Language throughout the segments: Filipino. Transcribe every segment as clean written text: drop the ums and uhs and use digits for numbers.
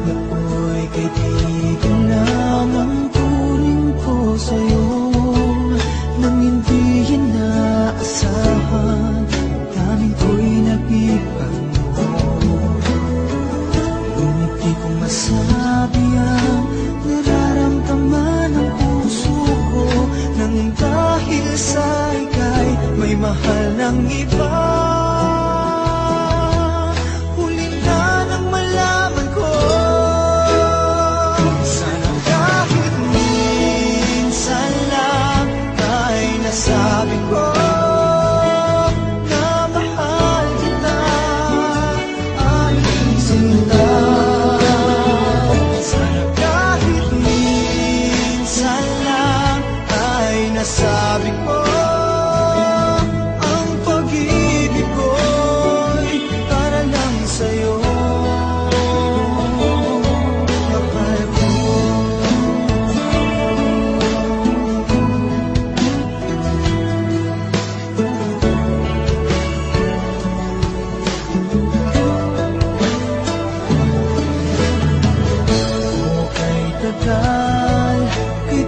Ako'y kaibigan lang ang turing ko sa'yo, nang hindi inaasahan, daming ko'y nabibango. Ngunit di ko masabi ang nararamdaman ng puso ko, nang dahil sa ika'y may mahal ng iba. Huli na nang malaman ko, sana kahit minsan lang ay nasabi ko na mahal kita, aking sinta. Sana kahit minsan lang ay nasabi ko ang pag-ibig ko'y para lang sa'yo, mahal ko. O kay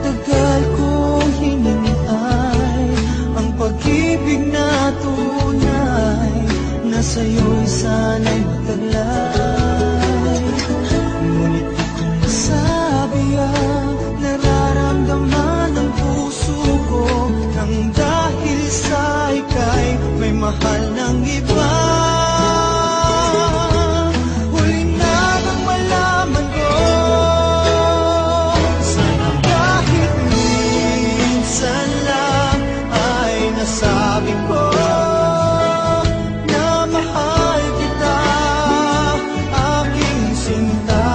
tagal kong hinintay ang pag-ibig na tunay, na sa'yo'y sana'y mataglay. Ngunit di ko masabi ang nararamdaman ng puso ko, nang dahil sa ika'y may mahal ng iba. Huli na nang malaman ko, sana kahit minsan lang ay nasabi ko na mahal kita, aking sinta.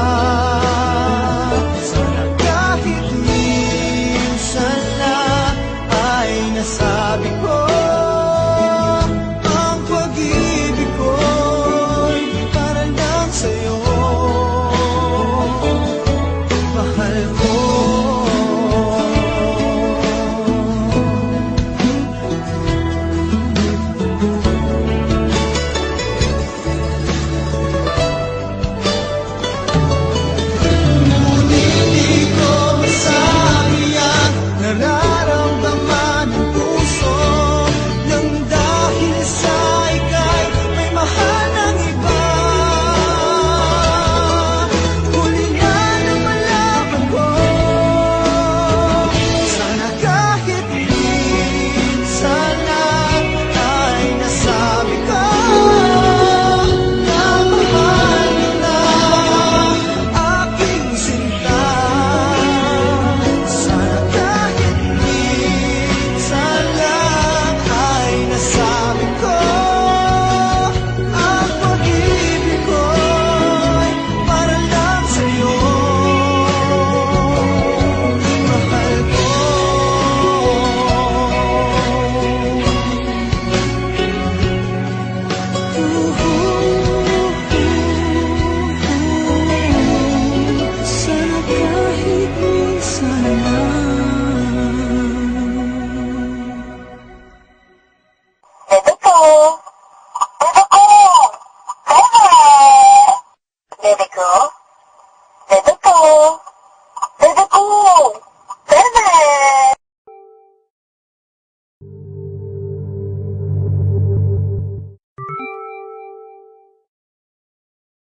Sana kahit minsan lang ay nasabi ko ang pag-ibig ko'y para lang sa'yo, mahal ko. Ngunit di ko masabi ang nararamdaman ng puso, nang dahil sa ika'y may mahal ng iba. Huli na nang malaman ko, sana kahit minsan lang ay nasabi ko na mahal kita, aking sinta. Sana kahit minsan lang ay nasabi ko ang pag-ibig ko'y para lang sa'yo, mahal ko. Sana kahit minsan lang. Bebe ko! Bebe ko! Bebe ko!